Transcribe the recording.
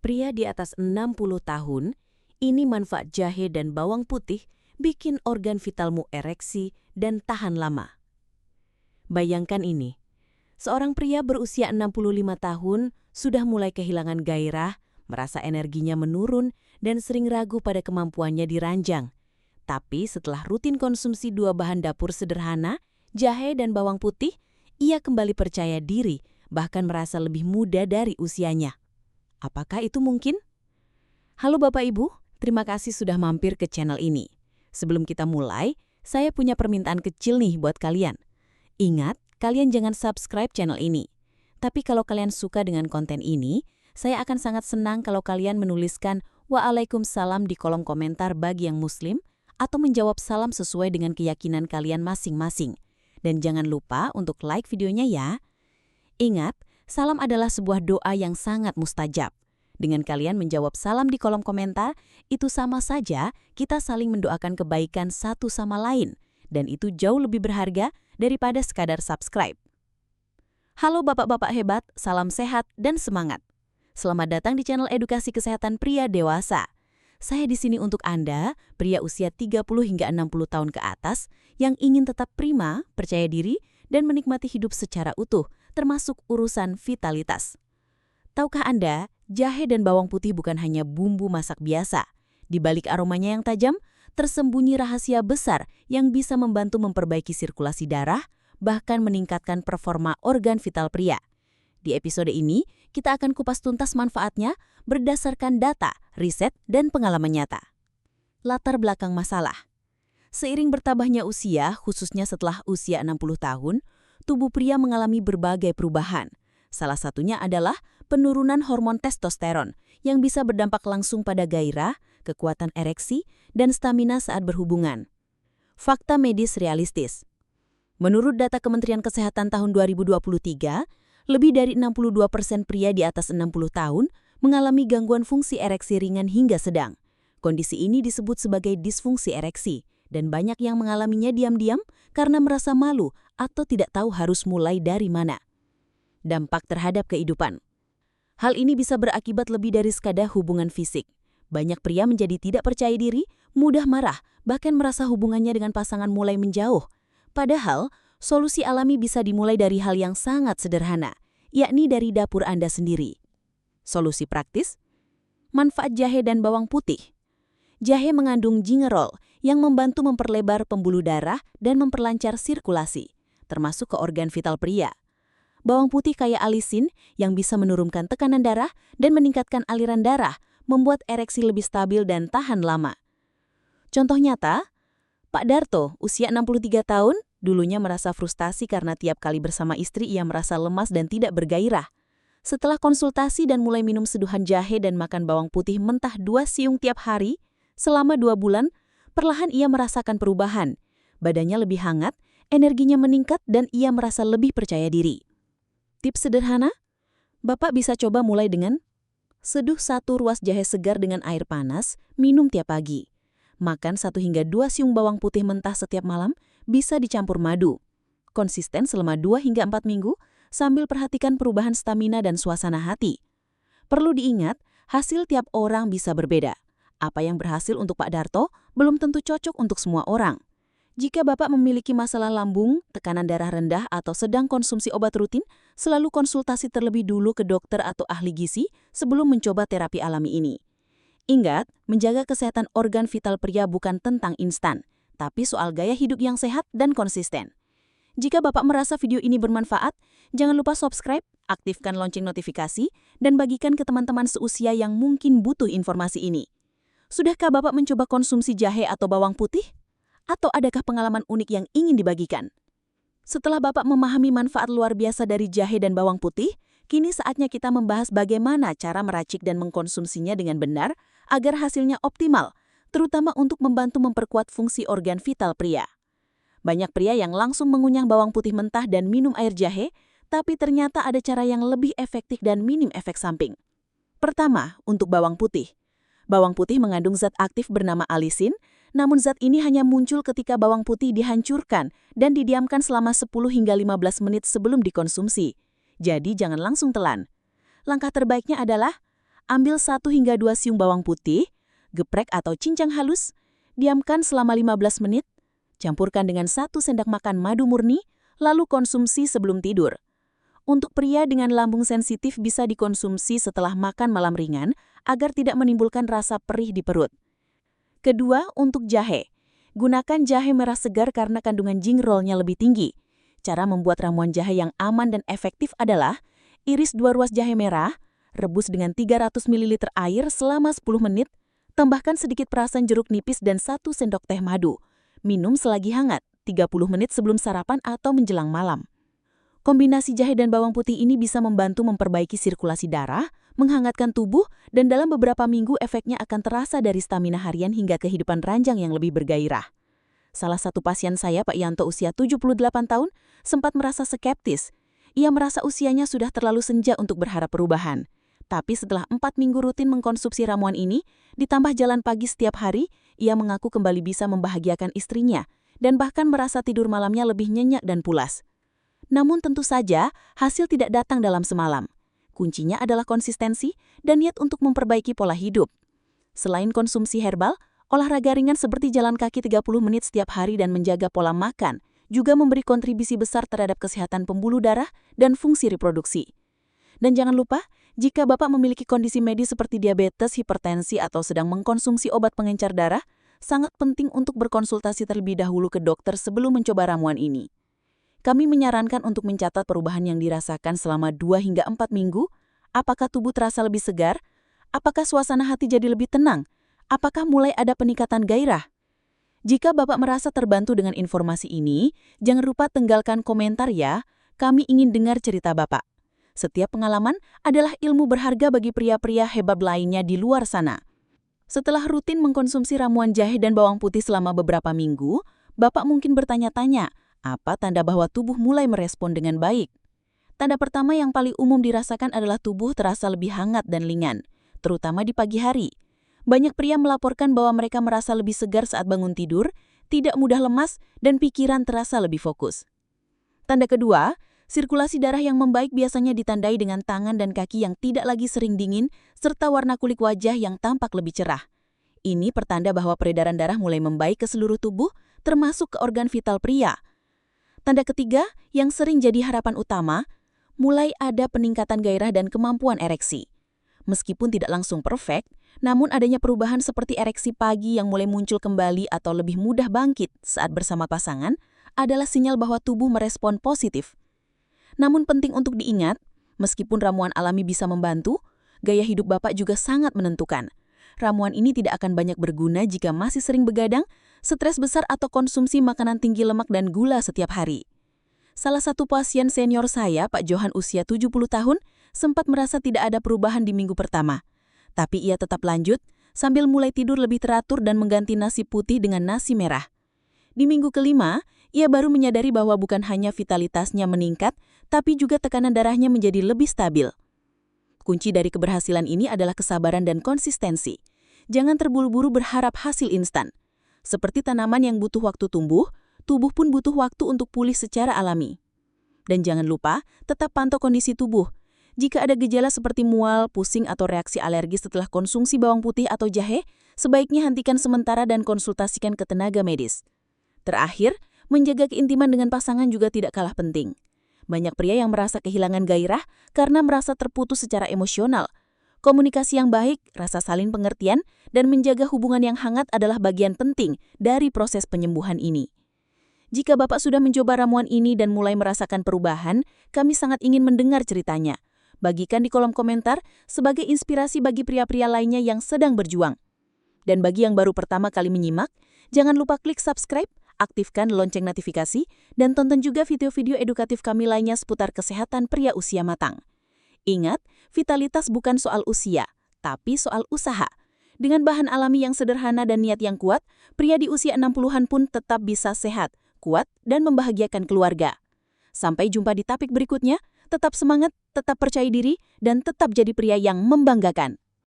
Pria di atas 60 tahun, ini manfaat jahe dan bawang putih bikin organ vitalmu ereksi dan tahan lama. Bayangkan ini, seorang pria berusia 65 tahun sudah mulai kehilangan gairah, merasa energinya menurun, dan sering ragu pada kemampuannya di ranjang. Tapi setelah rutin konsumsi dua bahan dapur sederhana, jahe dan bawang putih, ia kembali percaya diri, bahkan merasa lebih muda dari usianya. Apakah itu mungkin? Halo Bapak Ibu, terima kasih sudah mampir ke channel ini. Sebelum kita mulai, saya punya permintaan kecil nih buat kalian. Ingat, kalian jangan subscribe channel ini. Tapi kalau kalian suka dengan konten ini, saya akan sangat senang kalau kalian menuliskan Waalaikumsalam di kolom komentar bagi yang muslim, atau menjawab salam sesuai dengan keyakinan kalian masing-masing. Dan jangan lupa untuk like videonya ya. Ingat, salam adalah sebuah doa yang sangat mustajab. Dengan kalian menjawab salam di kolom komentar, itu sama saja kita saling mendoakan kebaikan satu sama lain. Dan itu jauh lebih berharga daripada sekadar subscribe. Halo bapak-bapak hebat, salam sehat dan semangat. Selamat datang di channel Edukasi Kesehatan Pria Dewasa. Saya di sini untuk Anda, pria usia 30 hingga 60 tahun ke atas, yang ingin tetap prima, percaya diri, dan menikmati hidup secara utuh, termasuk urusan vitalitas. Tahukah Anda, jahe dan bawang putih bukan hanya bumbu masak biasa. Di balik aromanya yang tajam, tersembunyi rahasia besar yang bisa membantu memperbaiki sirkulasi darah, bahkan meningkatkan performa organ vital pria. Di episode ini, kita akan kupas tuntas manfaatnya berdasarkan data, riset, dan pengalaman nyata. Latar belakang masalah. Seiring bertambahnya usia, khususnya setelah usia 60 tahun, tubuh pria mengalami berbagai perubahan. Salah satunya adalah penurunan hormon testosteron yang bisa berdampak langsung pada gairah, kekuatan ereksi, dan stamina saat berhubungan. Fakta medis realistis. Menurut data Kementerian Kesehatan tahun 2023, lebih dari 62% pria di atas 60 tahun mengalami gangguan fungsi ereksi ringan hingga sedang. Kondisi ini disebut sebagai disfungsi ereksi, dan banyak yang mengalaminya diam-diam karena merasa malu atau tidak tahu harus mulai dari mana. Dampak terhadap kehidupan. Hal ini bisa berakibat lebih dari sekadar hubungan fisik. Banyak pria menjadi tidak percaya diri, mudah marah, bahkan merasa hubungannya dengan pasangan mulai menjauh. Padahal, solusi alami bisa dimulai dari hal yang sangat sederhana, yakni dari dapur Anda sendiri. Solusi praktis? Manfaat jahe dan bawang putih. Jahe mengandung gingerol yang membantu memperlebar pembuluh darah dan memperlancar sirkulasi, termasuk ke organ vital pria. Bawang putih kaya alisin yang bisa menurunkan tekanan darah dan meningkatkan aliran darah, membuat ereksi lebih stabil dan tahan lama. Contoh nyata, Pak Darto, usia 63 tahun, dulunya merasa frustasi karena tiap kali bersama istri ia merasa lemas dan tidak bergairah. Setelah konsultasi dan mulai minum seduhan jahe dan makan bawang putih mentah 2 siung tiap hari, selama 2 bulan, perlahan ia merasakan perubahan. Badannya lebih hangat, energinya meningkat, dan ia merasa lebih percaya diri. Tips sederhana, Bapak bisa coba mulai dengan seduh 1 ruas jahe segar dengan air panas, minum tiap pagi. Makan 1 hingga 2 siung bawang putih mentah setiap malam, bisa dicampur madu. Konsisten selama 2 hingga 4 minggu, sambil perhatikan perubahan stamina dan suasana hati. Perlu diingat, hasil tiap orang bisa berbeda. Apa yang berhasil untuk Pak Darto belum tentu cocok untuk semua orang. Jika Bapak memiliki masalah lambung, tekanan darah rendah, atau sedang konsumsi obat rutin, selalu konsultasi terlebih dulu ke dokter atau ahli gizi sebelum mencoba terapi alami ini. Ingat, menjaga kesehatan organ vital pria bukan tentang instan, tapi soal gaya hidup yang sehat dan konsisten. Jika Bapak merasa video ini bermanfaat, jangan lupa subscribe, aktifkan lonceng notifikasi, dan bagikan ke teman-teman seusia yang mungkin butuh informasi ini. Sudahkah Bapak mencoba konsumsi jahe atau bawang putih? Atau adakah pengalaman unik yang ingin dibagikan? Setelah Bapak memahami manfaat luar biasa dari jahe dan bawang putih, kini saatnya kita membahas bagaimana cara meracik dan mengkonsumsinya dengan benar agar hasilnya optimal, terutama untuk membantu memperkuat fungsi organ vital pria. Banyak pria yang langsung mengunyah bawang putih mentah dan minum air jahe, tapi ternyata ada cara yang lebih efektif dan minim efek samping. Pertama, untuk bawang putih. Bawang putih mengandung zat aktif bernama alisin, namun zat ini hanya muncul ketika bawang putih dihancurkan dan didiamkan selama 10 hingga 15 menit sebelum dikonsumsi. Jadi jangan langsung telan. Langkah terbaiknya adalah Ambil 1 hingga 2 siung bawang putih, geprek atau cincang halus, diamkan selama 15 menit, campurkan dengan 1 sendok makan madu murni, lalu konsumsi sebelum tidur. Untuk pria dengan lambung sensitif bisa dikonsumsi setelah makan malam ringan agar tidak menimbulkan rasa perih di perut. Kedua, untuk jahe. Gunakan jahe merah segar karena kandungan gingerolnya lebih tinggi. Cara membuat ramuan jahe yang aman dan efektif adalah iris 2 ruas jahe merah, rebus dengan 300 ml air selama 10 menit, tambahkan sedikit perasan jeruk nipis dan 1 sendok teh madu. Minum selagi hangat, 30 menit sebelum sarapan atau menjelang malam. Kombinasi jahe dan bawang putih ini bisa membantu memperbaiki sirkulasi darah, menghangatkan tubuh, dan dalam beberapa minggu efeknya akan terasa dari stamina harian hingga kehidupan ranjang yang lebih bergairah. Salah satu pasien saya, Pak Yanto, usia 78 tahun, sempat merasa skeptis. Ia merasa usianya sudah terlalu senja untuk berharap perubahan. Tapi setelah 4 minggu rutin mengkonsumsi ramuan ini, ditambah jalan pagi setiap hari, ia mengaku kembali bisa membahagiakan istrinya, dan bahkan merasa tidur malamnya lebih nyenyak dan pulas. Namun tentu saja, hasil tidak datang dalam semalam. Kuncinya adalah konsistensi dan niat untuk memperbaiki pola hidup. Selain konsumsi herbal, olahraga ringan seperti jalan kaki 30 menit setiap hari dan menjaga pola makan juga memberi kontribusi besar terhadap kesehatan pembuluh darah dan fungsi reproduksi. Dan jangan lupa, jika Bapak memiliki kondisi medis seperti diabetes, hipertensi, atau sedang mengkonsumsi obat pengencer darah, sangat penting untuk berkonsultasi terlebih dahulu ke dokter sebelum mencoba ramuan ini. Kami menyarankan untuk mencatat perubahan yang dirasakan selama 2 hingga 4 minggu. Apakah tubuh terasa lebih segar? Apakah suasana hati jadi lebih tenang? Apakah mulai ada peningkatan gairah? Jika Bapak merasa terbantu dengan informasi ini, jangan lupa tinggalkan komentar ya. Kami ingin dengar cerita Bapak. Setiap pengalaman adalah ilmu berharga bagi pria-pria hebat lainnya di luar sana. Setelah rutin mengkonsumsi ramuan jahe dan bawang putih selama beberapa minggu, Bapak mungkin bertanya-tanya, apa tanda bahwa tubuh mulai merespon dengan baik? Tanda pertama yang paling umum dirasakan adalah tubuh terasa lebih hangat dan ringan, terutama di pagi hari. Banyak pria melaporkan bahwa mereka merasa lebih segar saat bangun tidur, tidak mudah lemas, dan pikiran terasa lebih fokus. Tanda kedua, sirkulasi darah yang membaik biasanya ditandai dengan tangan dan kaki yang tidak lagi sering dingin, serta warna kulit wajah yang tampak lebih cerah. Ini pertanda bahwa peredaran darah mulai membaik ke seluruh tubuh, termasuk ke organ vital pria. Tanda ketiga, yang sering jadi harapan utama, mulai ada peningkatan gairah dan kemampuan ereksi. Meskipun tidak langsung perfect, namun adanya perubahan seperti ereksi pagi yang mulai muncul kembali atau lebih mudah bangkit saat bersama pasangan adalah sinyal bahwa tubuh merespon positif. Namun penting untuk diingat, meskipun ramuan alami bisa membantu, gaya hidup Bapak juga sangat menentukan. Ramuan ini tidak akan banyak berguna jika masih sering begadang, stres besar atau konsumsi makanan tinggi lemak dan gula setiap hari. Salah satu pasien senior saya, Pak Johan usia 70 tahun, sempat merasa tidak ada perubahan di minggu pertama. Tapi ia tetap lanjut, sambil mulai tidur lebih teratur dan mengganti nasi putih dengan nasi merah. Di minggu kelima, ia baru menyadari bahwa bukan hanya vitalitasnya meningkat, tapi juga tekanan darahnya menjadi lebih stabil. Kunci dari keberhasilan ini adalah kesabaran dan konsistensi. Jangan terburu-buru berharap hasil instan. Seperti tanaman yang butuh waktu tumbuh, tubuh pun butuh waktu untuk pulih secara alami. Dan jangan lupa, tetap pantau kondisi tubuh. Jika ada gejala seperti mual, pusing, atau reaksi alergis setelah konsumsi bawang putih atau jahe, sebaiknya hentikan sementara dan konsultasikan ke tenaga medis. Terakhir, menjaga keintiman dengan pasangan juga tidak kalah penting. Banyak pria yang merasa kehilangan gairah karena merasa terputus secara emosional. Komunikasi yang baik, rasa saling pengertian, dan menjaga hubungan yang hangat adalah bagian penting dari proses penyembuhan ini. Jika Bapak sudah mencoba ramuan ini dan mulai merasakan perubahan, kami sangat ingin mendengar ceritanya. Bagikan di kolom komentar sebagai inspirasi bagi pria-pria lainnya yang sedang berjuang. Dan bagi yang baru pertama kali menyimak, jangan lupa klik subscribe, aktifkan lonceng notifikasi, dan tonton juga video-video edukatif kami lainnya seputar kesehatan pria usia matang. Ingat, vitalitas bukan soal usia, tapi soal usaha. Dengan bahan alami yang sederhana dan niat yang kuat, pria di usia 60-an pun tetap bisa sehat, kuat, dan membahagiakan keluarga. Sampai jumpa di topik berikutnya, tetap semangat, tetap percaya diri, dan tetap jadi pria yang membanggakan.